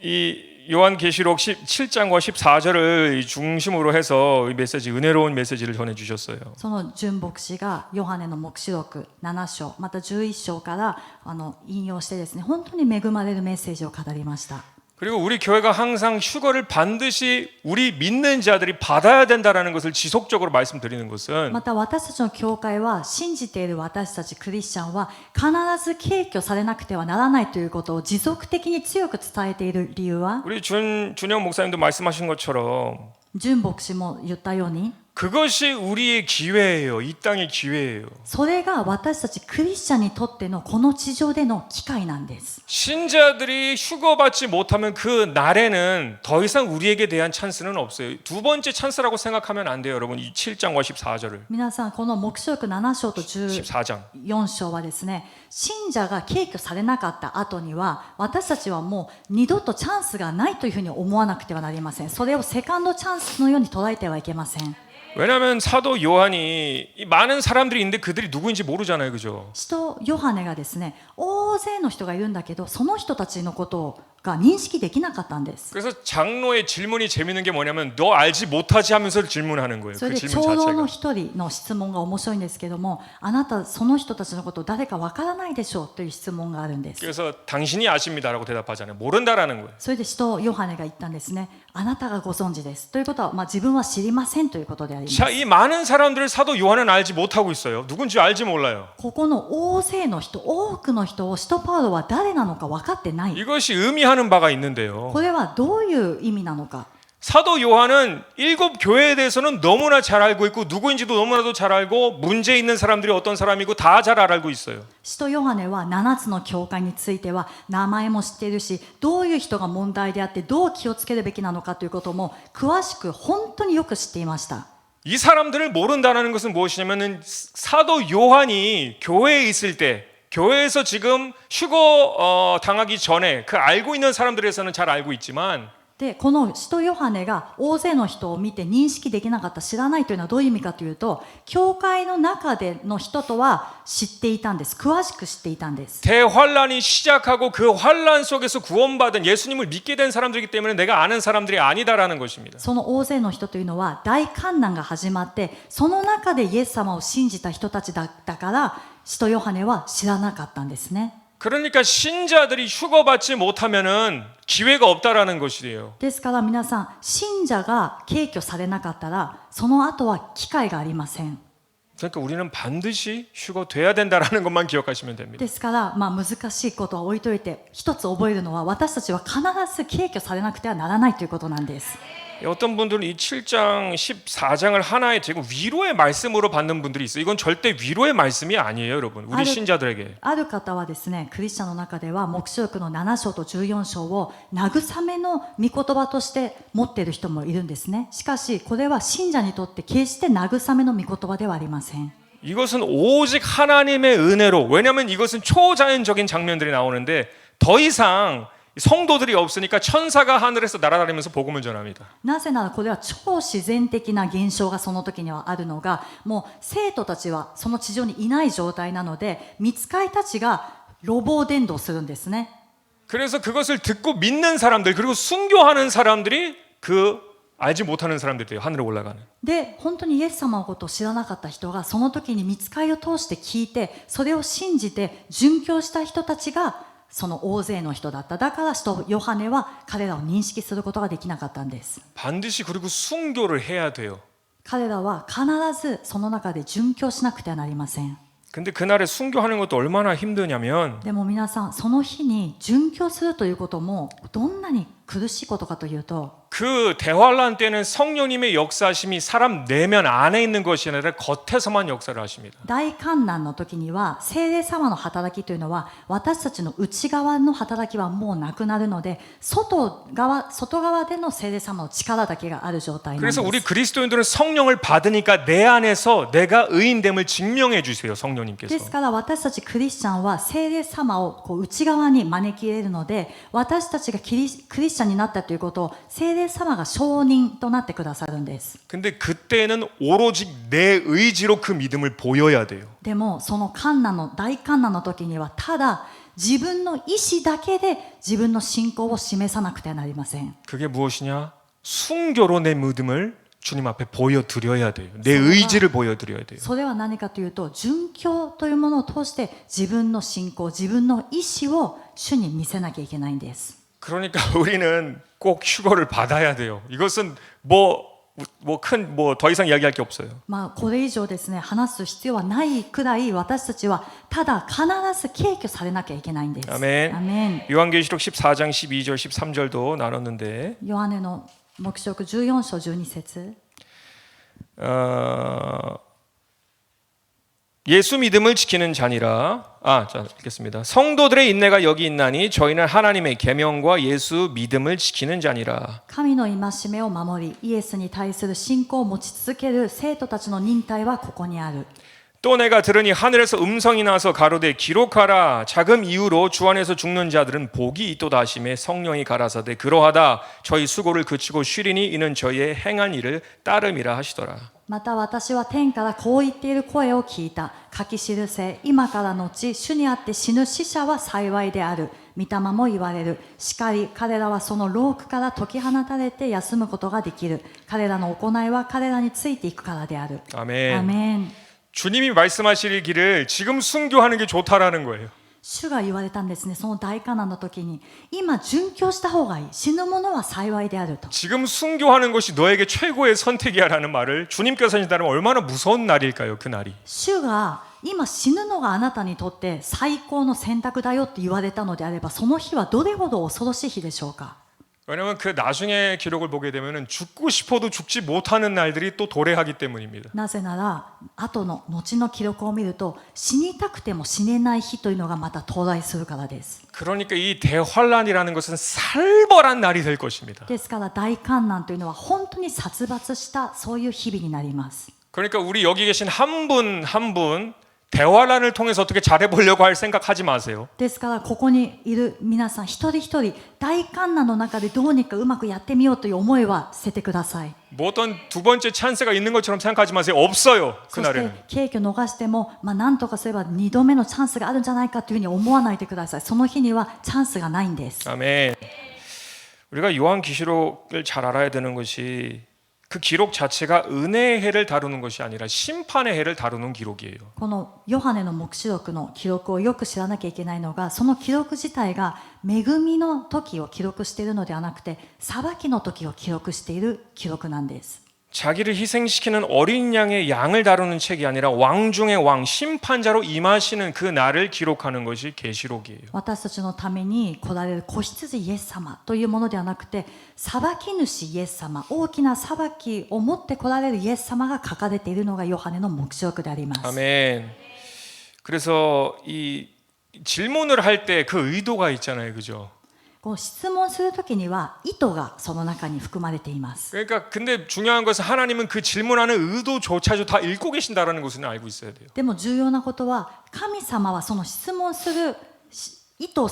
이 요한계시록 17장과 14절을 중심으로 해서 이 메시지, 은혜로운 메시지를 전해주셨어요. その純牧師がヨハネの黙示録7章また11章から引用してですね、本当に恵まれるメッセージを語りました。 그리고 우리 교회가 항상 휴거를 반드시 우리 믿는 자들이 받아야 된다라는 것을 지속적으로 말씀드리는 것은 また私たちの教会は、信じている私たちクリスチャンは必ず敬虚されなくてはならないということを持続的に強く伝えている理由は、 우리 준영 목사님도 말씀하신 것처럼 純牧師も言ったように、 그것이 우리의 기회예요. 이 땅의 기회예요. それが私たちクリスチャンにとってのこの地上での機会なんです。 신자들이 휴거받지 못하면 그 날에는 더 이상 우리에게 대한 찬스는 없어요. 두 번째 찬스라고 생각하면 안 돼요, 여러분. 이 7장과 14절을. 皆さん、この黙示録7章と 14장. 14章はですね、信者が敬虚されなかった後には、私たちはもう二度とチャンスがないというふうに思わなくてはなりません。それをセカンドチャンスのように捉えてはいけません。 왜냐하면 사도 요한이 많은 사람들이 있는데 그들이 누구인지 모르잖아요, 그죠? 使徒ヨハネがですね、大勢の人がいるんだけど、その人たちのことが認識できなかったんです。 그래서 장로의 질문이 재밌는 게 뭐냐면 너 알지 못하지 하면서 질문하는 거예요. それ 그 で 질문 長老の 자체가. 一人の質問が面白いんですけども、あなたその人たちのこと誰かわからないでしょうという質問があるんです。 그래서 당신이 아십니다라고 대답하잖아요. 모른다라는 거예요. それで使徒ヨハネが言ったんですね。あなたがご存知です。ということは、自分は知りませんということであります。 자, 이 많은 사람들을 사도 요한은 알지 못하고 있어요. 누군지 알지 몰라요. ここの大勢の人、多くの人を使徒パウロは誰なのか分かってない。 이것이 의미하는 바가 있는데요. これはどういう意味なのか。 사도 요한은 7교회에 대해서는 너무나 잘 알고 있고 누구인지도 너무나도 잘 알고 문제 있는 사람들이 어떤 사람이고 다 잘 알고 있어요. 使徒ヨハネは7つの教会については名前も知っているし、どういう人が問題であってどう気をつけるべきなのかということも詳しく本当によく知っていました。 이 사람들을 모른다는 것은 무엇이냐면은 사도 요한이 교회에 있을 때 교회에서 지금 휴거 당하기 전에 그 알고 있는 사람들에서는 잘 알고 있지만 でこの使徒ヨハネが大勢の人を見て認識できなかった、知らないというのはどういう意味かというと、教会の中での人とは知っていたんです。詳しく知っていたんです。 대환란이 시작하고 그 환란 속에서 구원받은 예수님을 믿게 된 사람들이기 때문에 내가 아는 사람들이 아니다라는 것입니다. その大勢の人というのは大患難が始まって、その中でイエス様を信じた人たちだったから、使徒ヨハネは知らなかったんですね。 그러니까 신자들이 휴거받지 못하면은 기회가 없다라는 것이에요. ですから皆さん、信者が敬虚されなかったら、その後は機会がありません。 그러니까 우리는 반드시 휴거돼야 된다라는 것만 기억하시면 됩니다. ですから、難しいことは置いといて、一つ覚えるのは、私たちは必ず敬虚されなくてはならないということなんです。 어떤 분들은 이 7장, 14장을 하나의 지금 위로의 말씀으로 받는 분들이 있어요. 이건 절대 위로의 말씀이 아니에요, 여러분. 우리 신자들에게. ある方はですね、クリスチャンの中では黙示録の7章と14章を慰めの御言葉として持っている人もいるんですね。しかしこれは信者にとって決して慰めの御言葉ではありません。 이것은 오직 하나님의 은혜로, 왜냐하면 이것은 초자연적인 장면들이 나오는데 더 이상 성도들이 없으니까 천사가 하늘에서 날아다니면서 복음을 전합니다. なぜならこれは超自然的な現象がその時にはあるのが、もう生徒たちはその地上にいない状態なので、御使いたちが路傍伝道するんですね。 그래서 그것을 듣고 믿는 사람들 그리고 순교하는 사람들이 그 알지 못하는 사람들이에요. 하늘에 올라가는. で本当にイエス様のことを知らなかった人がその時に御使いを通して聞いてそれを信じて殉教した人たちがその大勢の人だった。だから使徒ヨハネは彼らを認識することができなかったんです。 반드시 그리고 순교를 해야 돼요. 彼らは必ずその中で殉教しなくてはなりません。 근데 그날에 순교하는 것도 얼마나 힘드냐면 でも皆さんその日に殉教するということもどんなに苦しいことかというと 그 대환란 때는 성령님의 역사심이 사람 내면 안에 있는 것이 아니라 겉에서만 역사를 하십니다. 大観難の時には聖霊様の働きというのは私たちの内側の働きはもうなくなるので外側での聖霊様の力だけがある状態なんです。 그래서 우리 그리스도인들은 성령을 받으니까 내 안에서 내가 의인됨을 증명해 주세요. です 성령님께서. から私たちクリスチャンは聖霊様をこう内側に招き入れるので私たちがクリスチャンになったということを聖霊様が証人となってくださるんです。 근데 그때는 오로지 내 의지로 그 믿음을 보여야 돼요. でもその大観難の時にはただ自分の意志だけで自分の信仰を示さなくてはなりません。 그게 무엇이냐? 순교로 내 믿음을 주님 앞에 보여드려야 돼요. 내 의지를 보여드려야 돼요. それは何かというと殉教というものを通して自分の信仰自分の意志を主に見せなきゃいけないんです。 그러니까 우리는 꼭 휴거를 받아야 돼요. 이것은 더 이상 이야기할 게 없어요. これ以上ですね話す必要はないくらい私たちはただ必ず敬虚されなきゃいけないんです。 아멘. アメン。 요한계시록 14장 12절 13절도 나눴는데 ヨハネの黙示録14章12節 예수 믿음을 지키는 자니라. 자, 읽겠습니다. 성도들의 인내가 여기 있나니 저희는 하나님의 계명과 예수 믿음을 지키는 자니라. 神の戒めを守りイエスに対する信仰を持ち続ける生徒たちの忍耐はここにある。 또 내가 들으니 하늘에서 음성이 나서 가로되 기록하라. 자금 이후로 주 안에서 죽는 자들은 복이 있도다 하시매 성령이 가라사대 그러하다. 저희 수고를 그치고 쉬리니 이는 저희의 행한 일을 따름이라 하시더라. また私は天からこう言っている声を聞いた。書き記せ、今からのち主にあって死ぬ死者は幸いである。御霊も言われる。しかり彼らはその労苦から解き放たれて休むことができる。彼らの行いは彼らについていくからである。 아멘. アメン。 주님이 말씀하시기를 지금 순교하는 게 좋다라는 거예요. 主が言われたんですね。その大観難の時に今殉教した方がいい。死ぬ者は幸いであると。 지금 순교하는 것이 너에게 최고의 선택이야라는 말을 주님께서 하신다면 얼마나 무서운 날일까요? 그 날이. 主が今死ぬのがあなたにとって最高の選択だよって言われたのであればその日はどれほど恐ろしい日でしょうか。 왜냐하면 그 나중에 기록을 보게 되면은 죽고 싶어도 죽지 못하는 날들이 또 도래하기 때문입니다. なぜなら後の後の記録を見ると死にたくても死ねない日というのがまた到来するからです。 그러니까 이 대환란이라는 것은 살벌한 날이 될 것입니다. ですから大観難というのは本当に殺伐したそういう日々になります。 그러니까 우리 여기 계신 한 분 한 분 대환란을 통해서 어떻게 잘해보려고 할 생각하지 마세요. ですからここにいる皆さん一人一人大観難の中でどうにかうまくやってみようという思いは捨ててください。 뭐 어떤 두 번째 찬스가 있는 것처럼 생각하지 마세요. 없어요. そして 그날에는. 景気を逃しても何とかすれば2度目のチャンスがあるんじゃないかというふうに思わないでください。その日にはチャンスがないんです。 아멘. 우리가 요한계시록을 잘 알아야 되는 것이 그 기록 자체가 은혜의 해를 다루는 것이 아니라 심판의 해를 다루는 기록이에요. このヨハネの黙示録の記録をよく知らなきゃいけないのがその記録自体が恵みの時を記録しているのではなくて裁きの時を記録している記録なんです。 자기를 희생시키는 어린 양의 양을 다루는 책이 아니라 왕 중의 왕 심판자로 임하시는 그 날을 기록하는 것이 계시록이에요. 私たちのために来られる子羊イエス様というものではなくて裁き主イエス様大きな裁きを持って来られるイエス様が書かれているのがヨハネの黙示録であります。 아멘. 그래서 이 질문을 할 때 그 의도가 있잖아요, 그죠? こう質問するときには意図がその中に含まれています。 그러니까 근데 중요한 것은 하나님은 그 질문하는 의도조차도 다 읽고 계신다라는 것을 알고 있어야 돼요. でも重要なことは神様はその質問する意図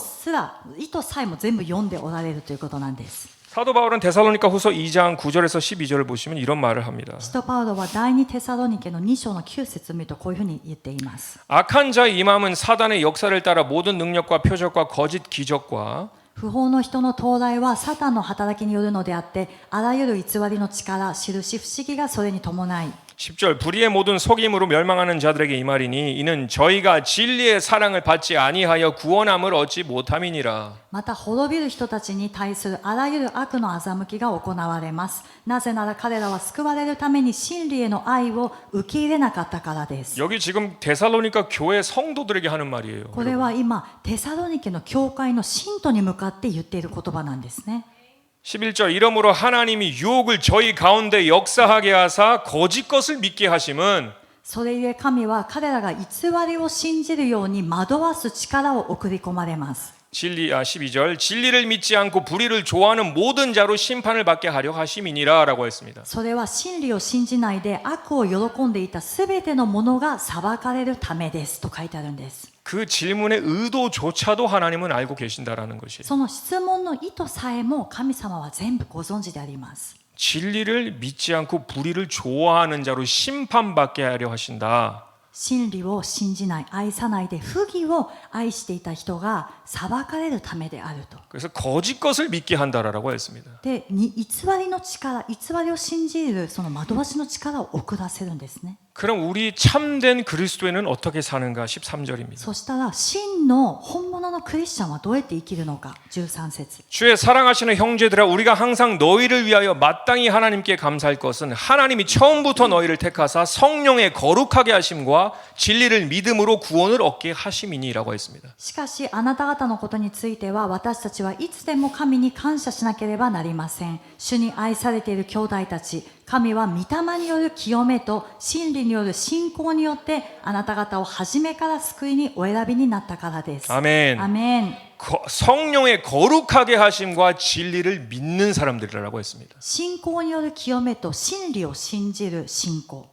さえも全部読んでおられるということなんです。 사도 바울은 데살로니가 후서 2장 9절에서 12절을 보시면 이런 말을 합니다. 使徒パウロは第2テサロニケの2章の9節を見るとこういうふうに言っています。 악한 자의 임함은 사단의 역사를 따라 모든 능력과 표적과 거짓 기적과 不法の人の到来はサタンの働きによるのであって、あらゆる偽りの力、印、不思議がそれに伴い、 10절 불의의 모든 속임으로 멸망하는 자들에게 이 말이니 이는 저희가 진리의 사랑을 받지 아니하여 구원함을 얻지 못함이니라. また滅びる人たちに対するあらゆる悪の欺きが行われます。なぜなら彼らは救われるために真理への愛を受け入れなかったからです。 여기 지금 데살로니가 교회 성도들에게 하는 말이에요. これは今テサロニケの教会の信徒に向かって言っている言葉なんですね。 11절 이러므로 하나님이 유혹을 저희 가운데 역사하게 하사 거짓 것을 믿게 하심은 それゆえ神は彼らが偽りを信じるように惑わす力を送り込まれます。 12절 진리를 믿지 않고 불의를 좋아하는 모든 자로 심판을 받게 하려 하심이니라라고 했습니다. それは真理を信じないで悪を喜んでいたすべてのものが裁かれるためですと書いてあるんです。 그 질문의 의도조차도 하나님은 알고 계신다라는 것이에요. その質問の意図さえも神様は全部ご存知であります。 진리를 믿지 않고 불의를 좋아하는 자로 심판받게 하려 하신다. 真理を信じない、愛さないで不義を愛していた人が裁かれるためであると。 그래서 거짓 것을 믿게 한다라고 했습니다. で、偽りの力、偽りを信じるその惑わしの力を送らせるんですね。 그럼 우리 참된 그리스도인은 어떻게 사는가 13절입니다. そしたら真の本物のクリスチャンはどうやって生きるのか13節 주의 사랑하시는 형제들아 우리가 항상 너희를 위하여 마땅히 하나님께 감사할 것은 하나님이 처음부터 너희를 택하사 성령의 거룩하게 하심과 진리를 믿음으로 구원을 얻게 하심이니라고 했습니다. しかしあなた方のことについては私たちはいつでも神に感謝しなければなりません。主に愛されている兄弟たち、神は御霊による清めと真理による信仰によってあなた方を初めから救いにお選びになったからです。 아멘. アメン。 성령의 거룩하게 하심과 진리를 믿는 사람들이라고 했습니다. 信仰による清めと真理を信じる信仰。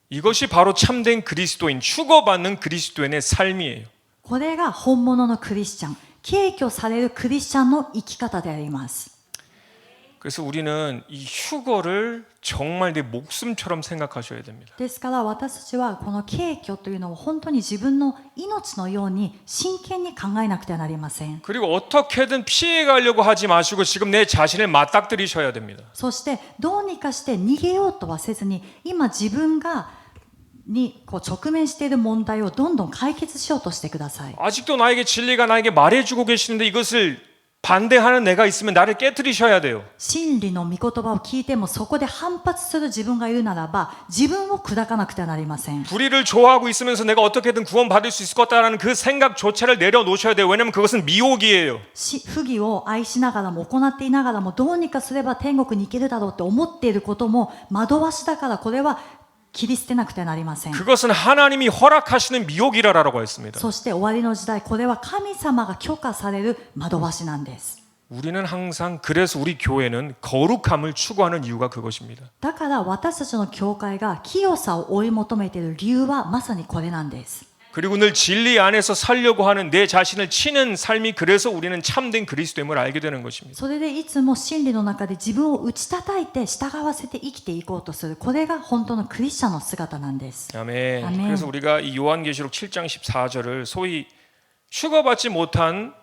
이것이 바로 참된 그리스도인, 추거받는 그리스도인의 삶이에요. これが本物のクリスチャン、敬虚されるクリスチャンの生き方であります。 그래서 우리는 이 휴거를 정말 내 목숨처럼 생각하셔야 됩니다. ですから私たちはこの敬虚というのを本当に自分の命のように真剣に考えなくてはなりません。 그리고 어떻게든 피해 가려고 하지 마시고 지금 내 자신을 맞닥뜨리셔야 됩니다. そしてどうにかして逃げようとはせずに今自分に直面している問題をどんどん解決しようとしてください。 아직도 나에게 진리가 나에게 말해주고 계시는데 이것을 반대하는 내가 있으면 나를 깨트리셔야 돼요. 真理の御言葉を聞いてもそこで反発する自分がいるならば自分を砕かなくてはなりません。 불의를 좋아하고 있으면서 내가 어떻게든 구원받을 수 있을 거다라는 그 생각조차를 내려놓으셔야 돼요. 왜냐하면 그것은 미혹이에요. 不義を愛しながらも行っていながらもどうにかすれば天国に行けるだろうって思っていることも惑わしだから、これは切り捨てなくてはなりません。 그것은 하나님이 허락하시는 미혹이라고 했습니다. そして終わりの時代、これは神様が許可される惑わしなんです。 우리는 항상 그래서 우리 교회는 거룩함을 추구하는 이유가 그것입니다. だから私たちの教会が清さを追い求めている理由はまさにこれなんです。 그리고 늘 진리 안에서 살려고 하는 내 자신을 치는 삶이 그래서 우리는 참된 그리스도임을 알게 되는 것입니다. それでいつも真理の中で自分を打ち叩いて従わせて生きていこうとする、これが本当のクリスチャンの姿なんです。 아멘. 아멘. 그래서 우리가 이 요한계시록 7장 14절을 소위 휴거받지 못한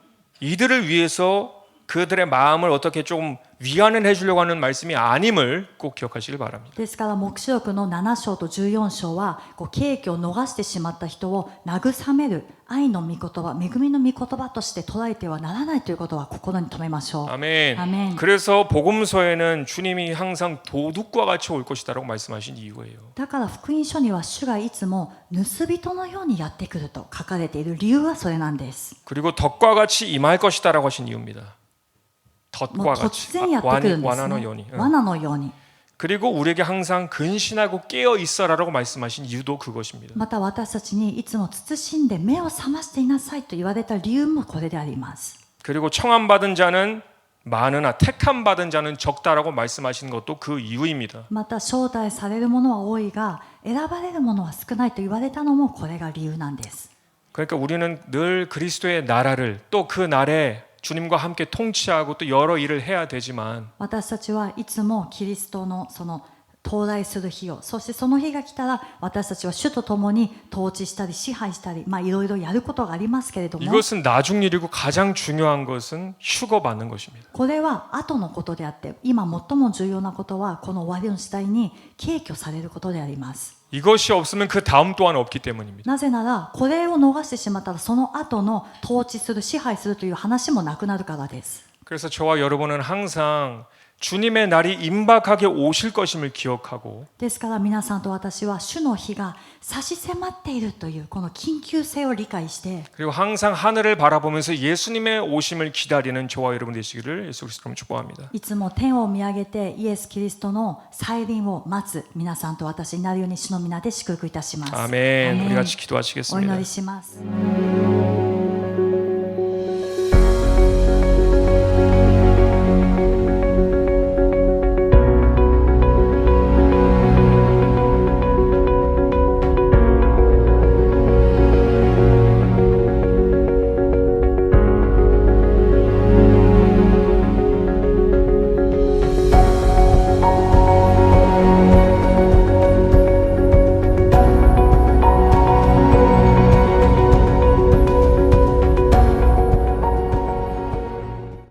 이들을 위해서 그들의 마음을 어떻게 좀 위안을 해주려고 하는 말씀이 아님을 꼭 기억하시길 바랍니다. ですから黙示録の7章と14章は敬虚を逃してしまった人を慰める愛の御言葉、恵みの御言葉として捉えてはならないということは心に留めましょう。 아멘. 아멘. 그래서 복음서에는 주님이 항상 도둑과 같이 올 것이다라고 말씀하신 이유예요. だから福音書には主がいつも盗人のようにやってくると書かれている理由はそれなんです。 그리고 덫과 같이 임할 것이다라고 하신 이유입니다. もう 덫과 突 같이 然やってくるんです 완화의 ね。 연이. 罠のように。 그리고 우리에게 항상 근신하고 깨어 있어라라고 말씀하신 이유도 그것입니다. また私たちにいつも慎んで目を覚ましていなさいと言われた理由もこれであります。 그리고 청함 받은 자는 많으나 택함 받은 자는 적다라고 말씀하신 것도 그 이유입니다. また招待されるものは多いが選ばれるものは少ないと言われたのもこれが理由なんです。 그러니까 우리는 늘 그리스도의 나라를 또 그 날에 주님과 함께 통치하고 또 여러 일을 해야 되지만 私たちはいつもキリストのその到来する日を、そしてその日が来たら私たちは主と共に統治したり支配したり、いろいろやることがありますけれども、 이것은 나중 일이고 가장 중요한 것은 휴거받는 것입니다. これは後のことであって、今最も重要なことはこの終わりの時代に敬虚されることであります。 이것이 없으면 그 다음 또한 없기 때문입니다. なぜならこれを逃してしまったらその後の統治する支配するという話もなくなるからです。 그래서 저와 여러분은 항상 주님의 날이 임박하게 오실 것임을 기억하고 ですから皆さんと私は主の日が差し迫っているというこの緊急性を理解して、 그리고 항상 하늘을 바라보면서 예수님의 오심을 기다리는 저와 여러분 되시기를 예수 그리스도로 축복합니다. いつも天を見上げてイエス・キリストの再臨を待つ皆さんと私になるように主の皆で祝福いたします。 아멘. アーメン。 우리 같이 お 기도하시겠습니다. 祈りします。